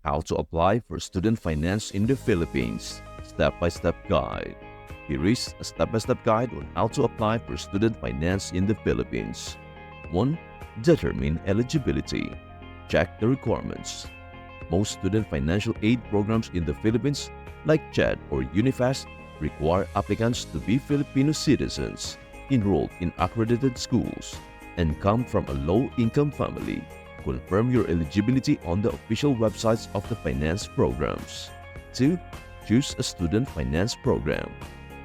How to apply for student finance in the Philippines. Step-by-step guide. Here is a step-by-step guide on how to apply for student finance in the Philippines. 1. Determine eligibility. Check the requirements. Most student financial aid programs in the Philippines, like CHED or UniFAST, require applicants to be Filipino citizens, enrolled in accredited schools, and come from a low-income family. Confirm your eligibility on the official websites of the finance programs. 2. Choose a student finance program.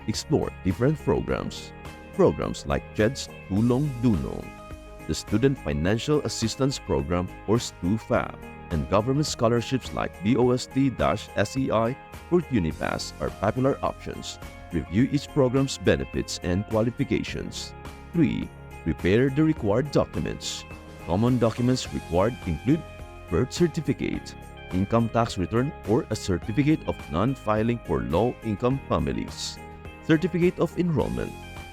Explore different programs. Programs like CHED's Tulong, Dunong, the Student Financial Assistance Program or StuFAP, and government scholarships like DOST-SEI or UniFAST are popular options. Review each program's benefits and qualifications. 3. Prepare the required documents. Common documents required include birth certificate, income tax return or a certificate of non-filing for low-income families, certificate of enrollment,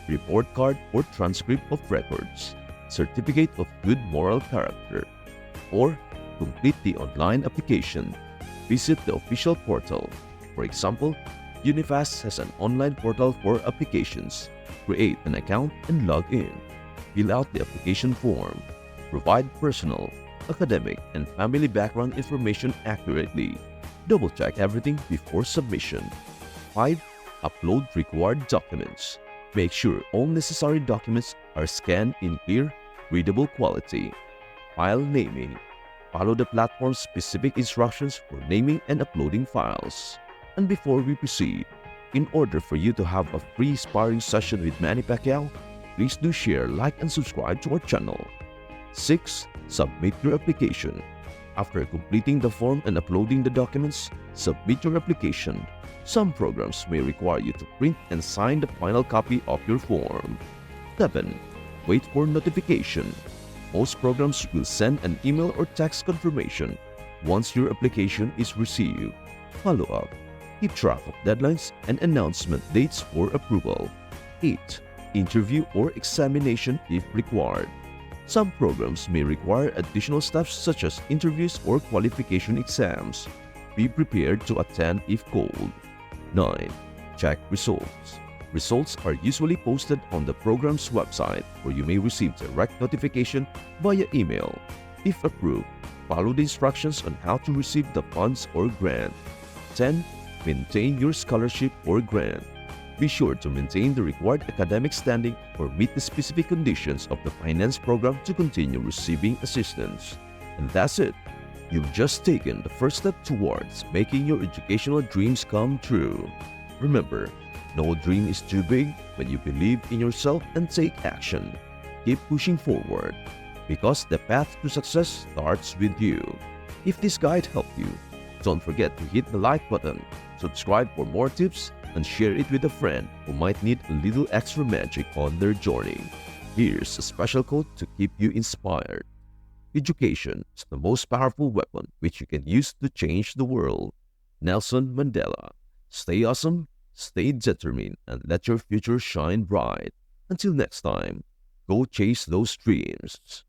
report card or transcript of records, certificate of good moral character, or complete the online application. Visit the official portal. For example, UniFAST has an online portal for applications. Create an account and log in. Fill out the application form. Provide personal, academic, and family background information accurately. Double-check everything before submission. 5. Upload required documents. Make sure all necessary documents are scanned in clear, readable quality. File naming. Follow the platform's specific instructions for naming and uploading files. And before we proceed, in order for you to have a free sparring session with Manny Pacquiao, please do share, like, and subscribe to our channel. 6. Submit your application. After completing the form and uploading the documents, submit your application. Some programs may require you to print and sign the final copy of your form. 7. Wait for notification. Most programs will send an email or text confirmation once your application is received. Follow up. Keep track of deadlines and announcement dates for approval. 8. Interview or examination if required. Some programs may require additional steps such as interviews or qualification exams. Be prepared to attend if called. 9. Check results. Results are usually posted on the program's website, where you may receive direct notification via email. If approved, follow the instructions on how to receive the funds or grant. 10. Maintain your scholarship or grant. Be sure to maintain the required academic standing or meet the specific conditions of the finance program to continue receiving assistance. And that's it. You've just taken the first step towards making your educational dreams come true. Remember, no dream is too big when you believe in yourself and take action. Keep pushing forward, because the path to success starts with you. If this guide helped you, don't forget to hit the like button, subscribe for more tips, and share it with a friend who might need a little extra magic on their journey. Here's a special quote to keep you inspired. Education is the most powerful weapon which you can use to change the world. Nelson Mandela. Stay awesome, stay determined, and let your future shine bright. Until next time, go chase those dreams.